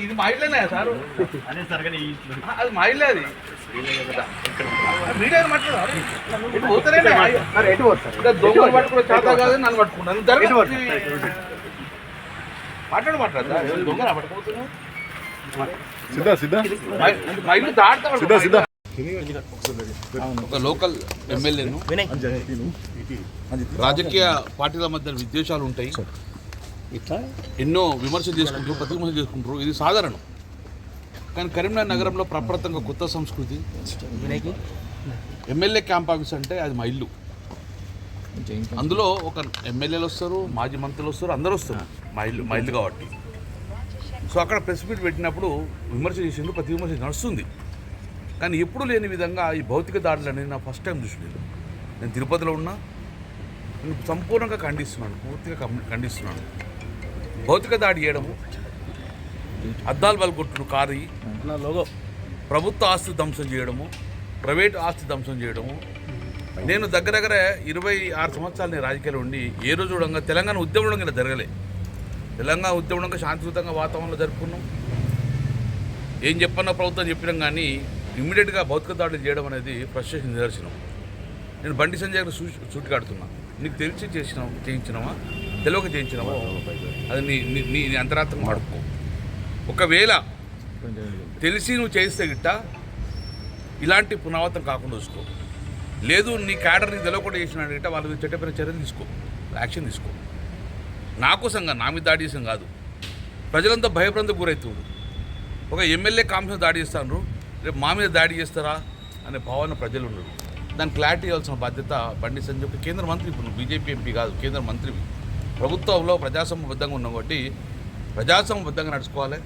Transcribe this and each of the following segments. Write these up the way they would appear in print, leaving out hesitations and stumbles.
ఇది మా ఇల్లేనా సారు అది మా ఇల్లే అది మీడియా మాట్లాడారు దొంగలు పట్టుకునే చేత కాదు నన్ను పట్టుకున్నాను మాట్లాడదా దొంగలు పట్టుకోతున్నావు మా ఇల్లు దాటుతా ఒక లోకల్ ఎమ్మెల్యేను రాజకీయ పార్టీల మధ్య విద్వేషాలు ఉంటాయి, ఎన్నో విమర్శలు చేసుకుంటారు, ప్రతి విమర్శలు చేసుకుంటారు, ఇది సాధారణం. కానీ కరీంనగర్ నగరంలో ప్రప్రథంగా కొత్త సంస్కృతి. ఎమ్మెల్యే క్యాంప్ ఆఫీస్ అంటే అది మా ఇల్లు. అందులో ఒక ఎమ్మెల్యేలు వస్తారు, మాజీ మంత్రులు వస్తారు, అందరూ వస్తారు. మా ఇల్లు కాబట్టి. సో అక్కడ ప్రెస్ మీట్ పెట్టినప్పుడు విమర్శ చేసిండ్రు, ప్రతి విమర్శ నడుస్తుంది. కానీ ఎప్పుడు లేని విధంగా ఈ భౌతిక దాడులు అనేది నా ఫస్ట్ టైం చూసలేదు. నేను తిరుపతిలో ఉన్నా, నేను సంపూర్ణంగా ఖండిస్తున్నాను, పూర్తిగా ఖండిస్తున్నాను. భౌతిక దాడి చేయడము, అద్దాలు బలగొట్టుడు కారు, ప్రభుత్వ ఆస్తి ధ్వంసం చేయడము, ప్రైవేట్ ఆస్తి ధ్వంసం చేయడము. నేను దగ్గర 26 సంవత్సరాలు నేను రాజకీయాలు ఉండి ఏ రోజు కూడా తెలంగాణ ఉద్యమం ఇలా జరగలే. తెలంగాణ ఉద్యమంగా శాంతియుతంగా వాతావరణంలో జరుపుకున్నాం. ఏం చెప్పన్నా ప్రభుత్వం చెప్పినాం, కానీ ఇమ్మీడియట్గా భౌతిక దాడులు చేయడం అనేది ఫ్రస్ట్రేషన్ నిదర్శనం. నేను బండి సంజయ్ గారు సూటికాడుతున్నా, నీకు తెలిసి చేయించినావా తెలియక చేయించినావా అది నీ అంతరాత్మకం అడుక్కో. ఒకవేళ తెలిసి నువ్వు చేస్తే గిట్ట ఇలాంటి పునరావృతం కాకుండా చూసుకో. లేదు నీ క్యాడర్ నీకు తెలియకుండా చేసిన గిట్ట వాళ్ళ మీద చట్టపరమైన చర్యలు తీసుకో, యాక్షన్ తీసుకో. నా కోసంగా నా మీద దాడి చేసాం కాదు, ప్రజలంతా భయభ్రాంతికి గురవుతున్నారు. ఒక ఎమ్మెల్యే కాంక్ష దాడి చేస్తాను, రేపు మా మీద దాడి చేస్తారా అనే భావన ప్రజలు ఉన్నారు. దాన్ని క్లారిటీ ఇవ్వాల్సిన బాధ్యత బండి సంజయ్. ఒక కేంద్ర మంత్రి, ఇప్పుడు నువ్వు బీజేపీ ఎంపీ కాదు, కేంద్ర మంత్రివి. ప్రభుత్వంలో ప్రజాస్వామ్యబద్ధంగా ఉన్నావు కాబట్టి ప్రజాస్వామ్యబద్ధంగా నడుచుకోవాలి.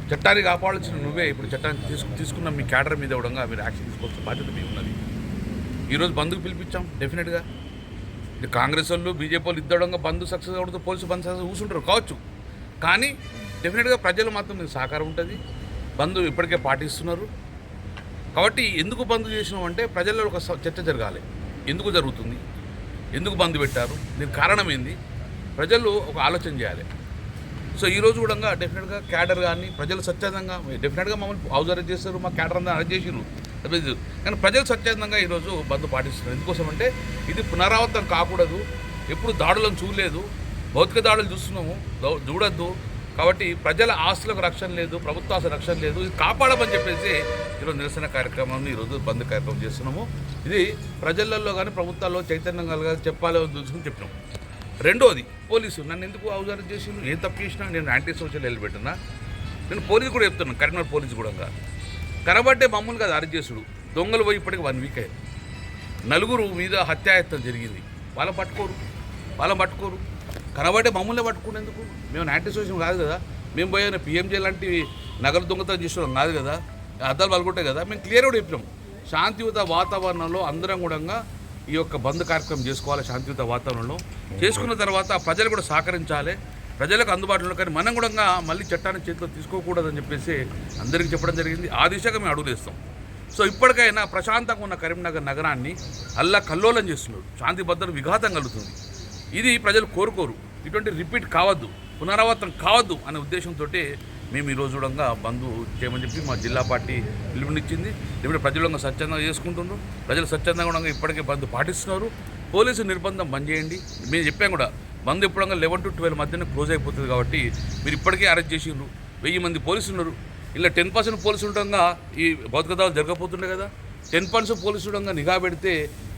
చట్టాన్ని కాపాడాల్సిన నువ్వే. ఇప్పుడు చట్టాన్ని తీసుకున్న మీ క్యాడర్ మీద కూడా మీరు యాక్షన్ తీసుకోవాల్సిన బాధ్యత మీ ఉన్నది. ఈరోజు బంద్కు పిలిపించాం. డెఫినెట్గా ఇది కాంగ్రెస్ వాళ్ళు బీజేపీ వాళ్ళు ఇద్దడంగా బంద్ సక్సెస్ అవుతుంది, పోలీసు బంద్ సక్సెస్ కూర్చుంటారు కావచ్చు. కానీ డెఫినెట్గా ప్రజలు మాత్రం మీకు సహకారం ఉంటుంది. బంద్ ఇప్పటికే పాటిస్తున్నారు. కాబట్టి ఎందుకు బంద్ చేసినాం అంటే ప్రజల్లో ఒక చర్చ జరగాలి. ఎందుకు జరుగుతుంది, ఎందుకు బంద్ పెట్టారు, దీనికి కారణం ఏంది, ప్రజలు ఒక ఆలోచన చేయాలి. సో ఈరోజు కూడా డెఫినెట్గా క్యాడర్ కానీ ప్రజలు స్వచ్ఛందంగా డెఫినెట్గా మమ్మల్ని హౌస్ అరెస్ట్ చేస్తారు, మా క్యాడర్ అంతా అరెస్ట్ చేసిరు. కానీ ప్రజలు స్వచ్ఛందంగా ఈరోజు బంద్ పాటిస్తున్నారు. ఎందుకోసం అంటే ఇది పునరావృతం కాకూడదు. ఎప్పుడు దాడులను చూడలేదు, భౌతిక దాడులు చూస్తున్నాము, చూడొద్దు. కాబట్టి ప్రజల ఆస్తులకు రక్షణ లేదు, ప్రభుత్వ ఆస్తుల రక్షణ లేదు, ఇది కాపాడమని చెప్పేసి ఈరోజు నిరసన కార్యక్రమాన్ని ఈరోజు బంద్ కార్యక్రమం చేస్తున్నాము. ఇది ప్రజలలో కానీ ప్రభుత్వాల్లో చైతన్యం కలగాలి, చెప్పాలి చూసుకుని చెప్పినాం. రెండోది పోలీసు నన్ను ఎందుకు హౌస్ అరెస్ట్ చేసిండు, ఏం తప్పు చేసినా నేను యాంటీ సోషల్ వెళ్ళిపెట్టినా. నేను పోలీసు కూడా చెప్తున్నాను, కరీంనగర్ పోలీసు కూడా కనబట్టే మమ్మల్ని కాదు అరెస్ట్ చేసుడు. దొంగలు పోయి ఇప్పటికి 1 వీక్ అయ్యారు. 4 మీద హత్యాయత్నం జరిగింది. వాళ్ళని పట్టుకోరు. కనబట్టే మమ్మల్ని పట్టుకునేందుకు. మేము యాంటీ సోషల్ కాదు కదా, మేము పోయిన పిఎంజే లాంటి నగర దొంగతనం చేసేవాళ్ళం కాదు కదా, అద్దాలు పలుకుంటాయి కదా. మేము క్లియర్ కూడా చెప్పినాం, శాంతియుత వాతావరణంలో అందరం కూడా ఈ యొక్క బంద్ కార్యక్రమం చేసుకోవాలి. శాంతియుత వాతావరణంలో చేసుకున్న తర్వాత ప్రజలు కూడా సహకరించాలి, ప్రజలకు అందుబాటులో. కానీ మనం కూడా మళ్ళీ చట్టాన్ని చేతిలో తీసుకోకూడదని చెప్పేసి అందరికీ చెప్పడం జరిగింది. ఆ దిశగా మేము అడుగులేస్తాం. సో ఇప్పటికైనా ప్రశాంతంగా ఉన్న కరీంనగర్ నగరాన్ని కల్లోలం చేస్తున్నారు, శాంతి భద్రత విఘాతం కలుగుతుంది. ఇది ప్రజలు కోరుకోరు. ఇటువంటి రిపీట్ కావద్దు, పునరావృతం కావద్దు అనే ఉద్దేశంతో మేము ఈరోజు కూడా బంద్ చేయమని చెప్పి మా జిల్లా పార్టీ పిలుపునిచ్చింది. ఇప్పుడు ప్రజలు స్వచ్ఛందంగా చేసుకుంటున్నారు, ప్రజలు స్వచ్ఛందంగా కూడా ఇప్పటికే బంద్ పాటిస్తున్నారు. పోలీసు నిర్బంధం బంద్ చేయండి. మేము చెప్పాం కూడా, బంద్ ఇప్పుడు 11 to 12 మధ్యన క్లోజ్ అయిపోతుంది. కాబట్టి మీరు ఇప్పటికే అరెస్ట్ చేసిండ్రు, 1000 మంది పోలీసులు ఉన్నారు. ఇలా 10% పోలీసులు ఉండగా ఈ భౌతిక దాడులు జరగకపోతుండే కదా. 10% పోలీసులు ఉండగా నిఘా పెడితే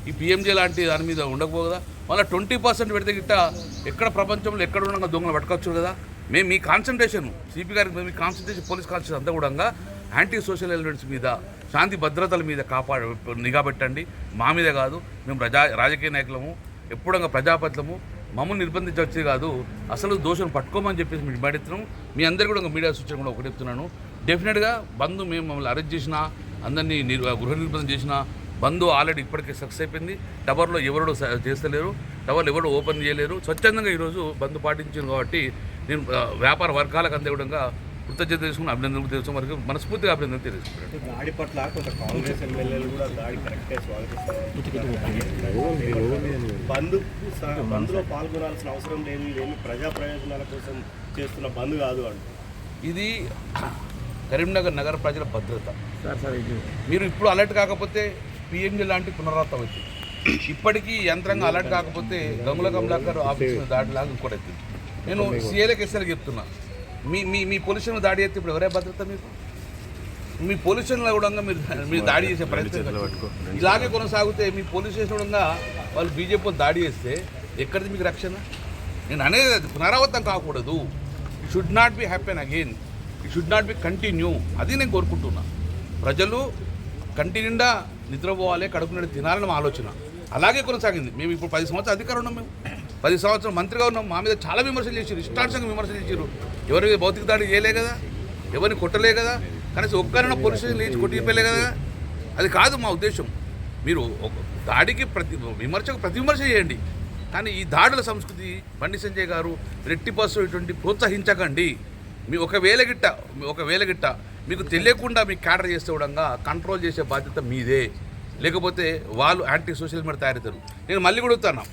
ఈ పిఎంజే లాంటి దాని మీద ఉండకపోదా. మళ్ళీ 20% పెడితే గిట్ట ఎక్కడ ప్రపంచంలో ఎక్కడ ఉండగా దొంగలు పట్టుకోవచ్చు కదా. మేము మీ కాన్సన్ట్రేషన్, సిపి గారికి మీ కాన్సన్ట్రేషన్, పోలీస్ కాన్సన్ట్రేషన్ అంతా కూడా యాంటీ సోషల్ ఎలిమెంట్స్ మీద, శాంతి భద్రతల మీద నిఘా పెట్టండి. మా మీద కాదు, మేము రాజకీయ నాయకులము, ఎప్పుడంగా ప్రజాపతులము, మమ్మల్ని నిర్బంధించవచ్చు కాదు, అసలు దోషులను పట్టుకోమని చెప్పేసి మేము డిమాండ్. మీ అందరికీ కూడా మీడియా సూచన కూడా ఒకటి చెప్తున్నాను, డెఫినెట్గా బంద్ మేము మమ్మల్ని అరెస్ట్ చేసినా, అందరినీ గృహ నిర్బంధం చేసినా, బంద్ ఆల్రెడీ ఇప్పటికే సక్సెస్ అయిపోయింది. టవర్లో ఎవరు చేస్తలేరు, టవర్లు ఎవరు ఓపెన్ చేయలేరు. స్వచ్ఛందంగా ఈరోజు బంద్ పాటించాను. కాబట్టి నేను వ్యాపార వర్గాలకు అందే విధంగా కృతజ్ఞత తెలుసుకుని అభినందనలు తెలుసు వరకు మనస్ఫూర్తిగా అభినందనలు తెలుసుకున్నాను. దాడి పట్ల కొంత కాంగ్రెస్ ఎమ్మెల్యేలు కూడా దాడి కరెక్టే స్వాగతిస్తారు. బంద్లో పాల్గొనాల్సిన అవసరం లేదు, ఇదేమి ప్రజా ప్రయోజనాల కోసం చేస్తున్న బంద్ కాదు అంట. ఇది కరీంనగర్ నగర ప్రజల భద్రత. మీరు ఇప్పుడు అలర్ట్ కాకపోతే పిఎంజీ లాంటి పునరావృతం అవుతుంది. ఇప్పటికీ యంత్రంగా అలర్ట్ కాకపోతే గంగుల కమలాకర్ ఆఫీస్ దాడిలాగా ఇంకోటి అవుతుంది. నేను సీఏలకు ఎస్ఎల్కి చెప్తున్నా, మీ పొల్యూషన్ దాడి చేస్తే ఇప్పుడు ఎవరే భద్రత మీకు? మీ పొల్యూషన్లో కూడా మీరు దాడి చేసే ప్రయత్నం ఇలాగే కొనసాగితే మీ పోలీస్ స్టేషన్ కూడా వాళ్ళు బీజేపీ దాడి చేస్తే ఎక్కడిది మీకు రక్షణ? నేను అనేది అది పునరావృతం కాకూడదు. It should not be happen again, it should not be continue. అది నేను కోరుకుంటున్నా. ప్రజలు కంటి నిండా నిద్రపోవాలి, కడుపు నిండా తినాలని మా ఆలోచన. అలాగే కొనసాగింది. మేము ఇప్పుడు 10 సంవత్సరాలు అధికారం ఉన్నాం. మేము 10 సంవత్సరాలు మంత్రిగా ఉన్నాం. మా మీద చాలా విమర్శలు చేశారు, ఇష్టాంశంగా విమర్శలు చేశారు. ఎవరికి భౌతిక దాడి చేయలే కదా, ఎవరిని కొట్టలే కదా, కనీసం ఒక్కరైనా పోలీస్ స్టేషన్ లేచి కొట్టిపోయలే కదా. అది కాదు మా ఉద్దేశం. మీరు దాడికి ప్రతి విమర్శ చేయండి, కానీ ఈ దాడుల సంస్కృతి బండి సంజయ్ గారు రెట్టి బస్సు ఇటువంటి ప్రోత్సహించకండి. మీ ఒకవేళ గిట్ట మీకు తెలియకుండా మీకు క్యాడర్ చేస్తే కూడా కంట్రోల్ చేసే బాధ్యత మీదే. లేకపోతే వాళ్ళు యాంటీ సోషల్ మీడియా తయారవుతారు. నేను మళ్ళీ కూడా చెప్తాను,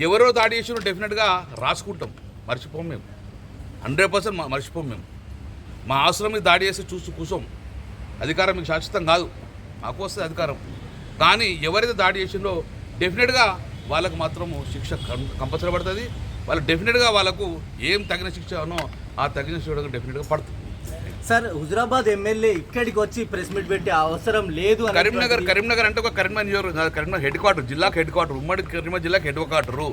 ఎవరో దాడి చేసినా డెఫినెట్గా రాసుకుంటాం, మర్చిపోం మేము. 100% మర్చిపోం మేము. మా అవసరం మీద దాడి చేసి చూసి కూర్చోం. అధికారం మీకు శాశ్వతం కాదు, మాకు వస్తుంది అధికారం. కానీ ఎవరైతే దాడి చేసిందో డెఫినెట్గా వాళ్ళకు మాత్రము శిక్ష కంపల్సరీ పడుతుంది. వాళ్ళు డెఫినెట్గా వాళ్ళకు ఏం తగిన శిక్ష అనో ఆ తగిన శిక్ష డెఫినెట్గా పడుతుంది. సార్, హుజురాబాద్ ఎమ్మెల్యే ఇక్కడికి వచ్చి ప్రెస్ మీట్ పెట్టే అవసరం లేదు. కరీంనగర్ అంటే ఒక కరీంనగర్ హెడ్ క్వార్టర్, జిల్లాకు హెడ్ క్వార్టర్, ఉమ్మడి కరీంనగర్ జిల్లాకు హెడ్ క్వార్టరు.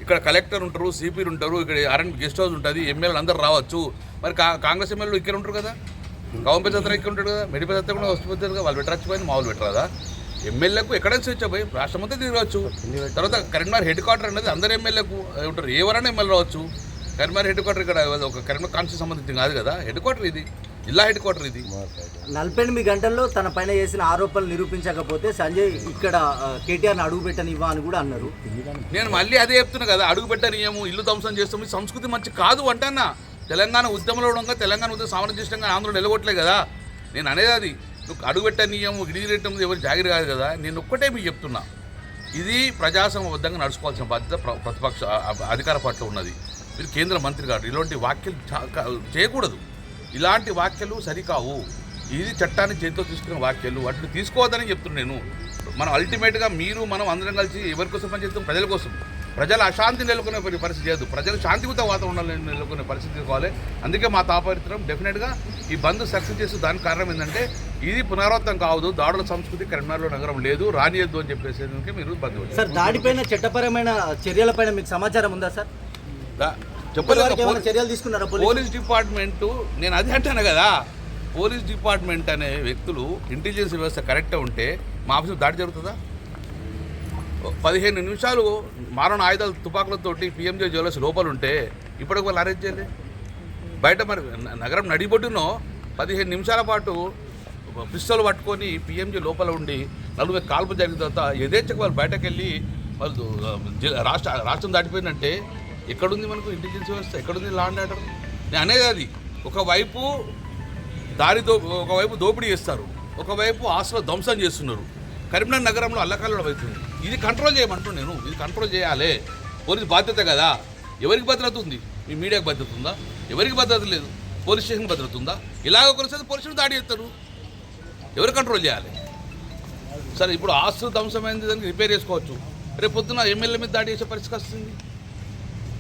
ఇక్కడ కలెక్టర్ ఉంటారు, సిపిలు ఉంటారు, ఇక్కడ ఆర్ఎండ్ గెస్ట్ హౌస్ ఉంటుంది, ఎమ్మెల్యేలు అందరూ రావచ్చు. మరి కాంగ్రెస్ ఎమ్మెల్యేలు ఇక్కడ ఉంటారు కదా, గవర్నమెంట్ సత్తా ఇక్కడ ఉంటాడు కదా, మెడికల్ సత్తా కూడా వస్తుంది కదా. వాళ్ళు పెట్టరచ్చిపోయింది, మామూలు పెట్టరాదా? ఎమ్మెల్యేకు ఎక్కడైనా స్వేచ్ఛ పోయి రాష్ట్రం అంతా తిరగవచ్చు. తర్వాత కరీంనగర్ హెడ్ క్వార్టర్ అనేది అందరు ఎమ్మెల్యేకు ఉంటారు, ఎవరైనా ఎమ్మెల్యే రావచ్చు. కరీంనగర్ హెడ్ క్వార్టర్ ఇక్కడ ఒక కరీంనగర్ కాన్స్టిట్యూన్సీ సంబంధించి కాదు కదా, హెడ్ క్వార్టర్ ఇది, జిల్లా హెడ్ క్వార్టర్ ఇది. 48 గంటల్లో తన పైన చేసిన ఆరోపణలు నిరూపించకపోతే సంజయ్ ఇక్కడ కేటీఆర్ని అడుగు పెట్టనివ్వా అని కూడా అన్నారు. నేను మళ్ళీ అదే చెప్తున్నా కదా, అడుగు పెట్టనియము, ఇల్లు ధ్వంసం చేస్తాము, సంస్కృతి మంచి కాదు అంటన్నా. తెలంగాణ ఉద్యమంలో ఉండగా తెలంగాణ ఉద్యమం సామరస్యంగా ఆంధ్రలో నిలగొట్టలే కదా. నేను అనేది అది, నువ్వు అడుగు పెట్టనియము, గిడిగిరేయటం ఎవరు జాగిరి కాదు కదా. నేను ఒక్కటే మీకు చెప్తున్నా, ఇది ప్రజాస్వామ్యబద్ధంగా నడుచుకోవాల్సిన బాధ్యత ప్రతిపక్ష అధికార పార్టీలో ఉన్నది. మీరు కేంద్ర మంత్రి గారు ఇలాంటి వ్యాఖ్యలు చేయకూడదు. ఇలాంటి వ్యాఖ్యలు సరికావు. ఇది చట్టాన్ని చేతితో తీసుకున్న వ్యాఖ్యలు, వాటిని తీసుకోవద్దని చెప్తున్నాను నేను. మనం అల్టిమేట్గా మనం అందరం కలిసి ఎవరి కోసం పనిచేస్తాం? ప్రజల కోసం. ప్రజల అశాంతి నెలకొనే పరిస్థితి లేదు, ప్రజలు శాంతియుత వాతావరణంలో నెలకొనే పరిస్థితి తీసుకోవాలి. అందుకే మా తాపత్రం డెఫినెట్గా ఈ బంద్ సక్సెస్ చేస్తూ దానికి కారణం ఏంటంటే ఇది పునరావృతం కావద్దు, దాడుల సంస్కృతి కరీంనగర్లో నగరం లేదు, రానియద్దు అని చెప్పేసి మీరు బంద్. సార్, దాడిపైన చట్టపరమైన చర్యలపైన మీకు సమాచారం ఉందా సార్? చర్యలు తీసుకున్నారా పోలీస్ డిపార్ట్మెంటు? నేను అది అంటాను కదా, పోలీస్ డిపార్ట్మెంట్ అనే వ్యక్తులు ఇంటెలిజెన్స్ వ్యవస్థ కరెక్ట్గా ఉంటే మా ఆఫీసు దాడి జరుగుతుందా? 15 నిమిషాలు మారణ ఆయుధాలు తుపాకులతోటి పిఎంజే జ్యువెలర్స్ లోపల ఉంటే ఇప్పటికి వాళ్ళు అరెస్ట్ చేయలే. బయట మరి నగరం నడిబొడ్డునో 15 నిమిషాల పాటు పిస్టల్ పట్టుకొని పిఎంజే లోపల ఉండి 40 కాల్పులు జరిగిన తర్వాత యథేచ్ఛకు వాళ్ళు బయటకు వెళ్ళి వాళ్ళు రాష్ట్రం దాటిపోయిందంటే ఎక్కడుంది మనకు ఇంటెలిజెన్స్ వ్యవస్థ? ఎక్కడుంది లా అండ్ ఆర్డర్? నేను అనేది అది, ఒకవైపు దోపిడీ చేస్తారు, ఒకవైపు ఆస్తులు ధ్వంసం చేస్తున్నారు. కరీంనగర్ నగరంలో అల్లకల్లోలం అవుతుంది. ఇది కంట్రోల్ చేయమంటున్నాను నేను, ఇది కంట్రోల్ చేయాలి. పోలీసు బాధ్యత కదా. ఎవరికి భద్రత ఉంది? మీ మీడియాకి భద్రత ఉందా? ఎవరికి భద్రత లేదు. పోలీస్ స్టేషన్కి భద్రత ఉందా? ఇలాగ ఒకరిసారి పోలీసులు దాడి చేస్తారు, ఎవరు కంట్రోల్ చేయాలి? సరే, ఇప్పుడు ఆస్తులు ధ్వంసమైంది, దానికి రిపేర్ చేసుకోవచ్చు. రేపు పొద్దున ఎమ్మెల్యే మీద దాడి చేసే పరిస్థితి వస్తుంది.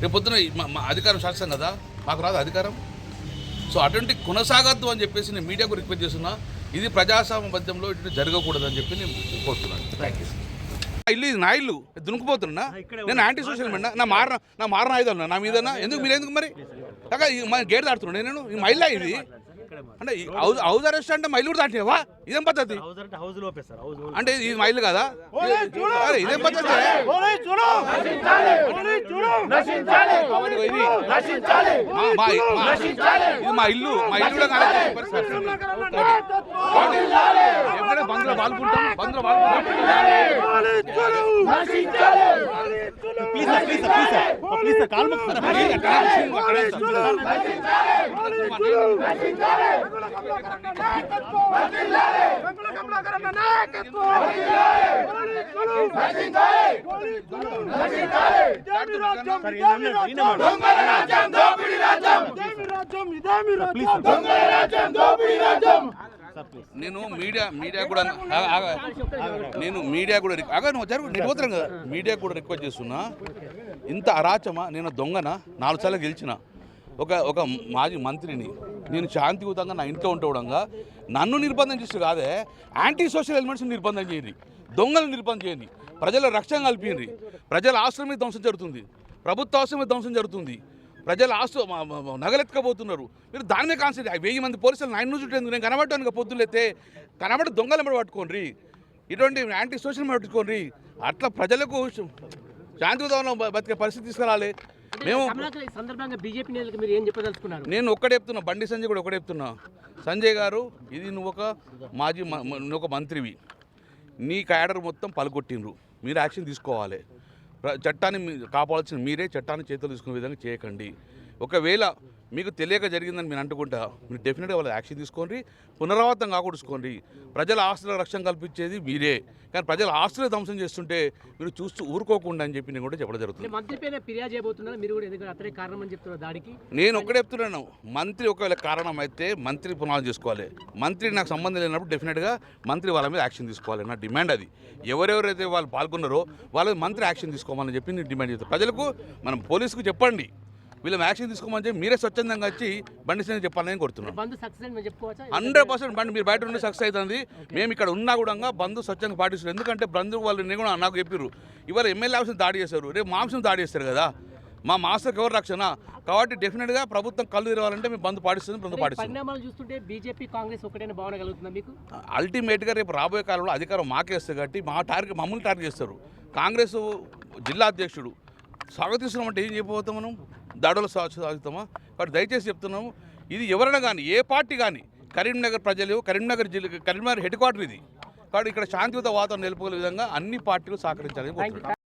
రేపు పొద్దున మా అధికారం శాస్త్రం కదా, మాకు రాదు అధికారం. సో అటువంటి కొనసాగద్దు అని చెప్పేసి నేను మీడియాకు రిక్వెస్ట్ చేస్తున్నా. ఇది ప్రజాస్వామ్యబద్ధంలో ఇటు జరగకూడదని చెప్పి నేను కోరుతున్నాను. Thank you. ఇల్లు ఇది నా ఇల్లు, దునుకుపోతున్నా నేను. యాంటీ సోషల్ మీడియా నా మారణ ఆయుధాలు నా మీదన్నా ఎందుకు? మీరు ఎందుకు మరి గేట్ దాడుతున్నాను నేను? మా ఇల్లా ఇది అంటే హౌస్ అరెస్ట్ అంటే మా ఇల్లు కూడా దాటినావా? ఇదేం పద్ధతి అంటే? ఇది మా ఇల్లు కదా, ఇదేం పద్ధతి? ఇది మా ఇల్లు బంద్లో పాల్గొంటాం. నేను మీడియా కూడా నేను మీడియా కూడా పోతున్నాను కదా, మీడియా కూడా రిక్వెస్ట్ చేస్తున్నా. ఇంత అరాచమా? నేను దొంగనా? 4 సార్లు గెలిచిన ఒక మాజీ మంత్రిని. నేను శాంతియుతంగా నా ఇంట్లో ఉండడంగా నన్ను నిర్బంధం చేస్తూ కాదే, యాంటీ సోషల్ ఎలిమెంట్స్ నిర్బంధం చేయండి, దొంగలను నిర్బంధం చేయండి, ప్రజల రక్షణ కల్పించండి. ప్రజల ఆస్తుల మీద ధ్వంసం జరుగుతుంది, ప్రభుత్వ ఆస్తుల మీద ధ్వంసం జరుగుతుంది, ప్రజల ఆస్తు నగలెత్తుకపోతున్నారు. మీరు దాని మీద కాన్సెంట్రేట్. 1000 మంది పోలీసులు 9 చుట్టేందుకు నేను కనబడ్డాను. పొద్దులైతే కనబడి దొంగల మీద పట్టుకోండి, ఇటువంటి యాంటీ సోషల్ మీద పట్టుకోండి. అట్లా ప్రజలకు శాంతియుతంలో బతికే పరిస్థితి తీసుకురాలి. మేము సందర్భంగా బీజేపీ నేతలకు మీరు ఏం చెప్పదలుచుకున్నారు? నేను ఒక్కడే చెప్తున్నా, బండి సంజయ్ కూడా ఒకటే చెప్తున్నా. సంజయ్ గారు, ఇది నువ్వు ఒక మంత్రివి, నీ క్యాడర్ మొత్తం పలుకొట్టిండ్రు, మీరు యాక్షన్ తీసుకోవాలి. చట్టాన్ని కాపాడాల్సిన మీరే, చట్టాన్ని చేతులు తీసుకునే విధంగా చేయకండి. ఒకవేళ మీకు తెలియక జరిగిందని మీరు అంటుకుంటా, మీరు డెఫినెట్గా వాళ్ళ యాక్షన్ తీసుకోండి, పునరావృతం కాకూడుకోండి. ప్రజల ఆస్తుల రక్షణ కల్పించేది మీరే, కానీ ప్రజల ఆస్తులు ధ్వంసం చేస్తుంటే మీరు చూస్తూ ఊరుకోకుండా అని చెప్పి నేను కూడా చెప్పడం జరుగుతుంది. మంత్రి పైన ఫిర్యాదు చేయబోతున్నారు, మీరు కూడా ఎందుకంటే అతనే కారణం అని చెప్తున్నారు దాడికి. నేను ఒక్కడే చెప్తున్నాను, మంత్రి ఒకవేళ కారణం అయితే మంత్రి పునాది చేసుకోవాలి. మంత్రి నాకు సంబంధం లేనప్పుడు డెఫినెట్గా మంత్రి వాళ్ళ మీద యాక్షన్ తీసుకోవాలి. నా డిమాండ్ అది. ఎవరెవరైతే వాళ్ళు పాల్గొన్నారో వాళ్ళ మంత్రి యాక్షన్ తీసుకోవాలని చెప్పి నేను డిమాండ్ చేస్తాను. ప్రజలకు, మనం పోలీసుకు చెప్పండి, వీళ్ళని యాక్షన్ తీసుకోమని చెప్పి మీరే స్వచ్ఛందంగా వచ్చి బండి సంజయ్ చెప్పాలని కోరుతున్నాను. 100% బండి మీరు బయట ఉండి సక్సెస్ అవుతుంది. మేము ఇక్కడ ఉన్నా కూడా బంధు స్వచ్ఛంగా పాటిస్తారు. ఎందుకంటే బంధు వాళ్ళు నేను కూడా నాకు చెప్పారు, ఇవాళ ఎమ్మెల్యే ఆఫీస్ దాడి చేశారు, రేపు మాంసం దాడి చేస్తారు కదా, మా మాస్టర్కి ఎవరు రక్షణ? కాబట్టి డెఫినెట్గా ప్రభుత్వం కళ్ళు తెరవాలంటే మేము బంధు పాటిస్తుంది. పరిణామాలు చూస్తుంటే బీజేపీ కాంగ్రెస్ ఒకటైన భావన కలుగుతుందా మీకు? అల్టిమేట్గా రేపు రాబోయే కాలంలో అధికారం మాకేస్తారు కాబట్టి మమ్మల్ని టార్గెట్ చేస్తారు. కాంగ్రెస్ జిల్లా అధ్యక్షుడు స్వాగతిస్తున్నామంటే ఏం చెప్పబోతాం మనం? దాడులు సాగుతామా? కాబట్టి దయచేసి చెప్తున్నాము, ఇది ఎవరైనా కానీ, ఏ పార్టీ కానీ, కరీంనగర్ ప్రజలు, కరీంనగర్ హెడ్ క్వార్టర్ ఇది. కాబట్టి ఇక్కడ శాంతియుత వాతావరణం నిలుపుకునే విధంగా అన్ని పార్టీలు సహకరించాలని కోరుతున్నాను.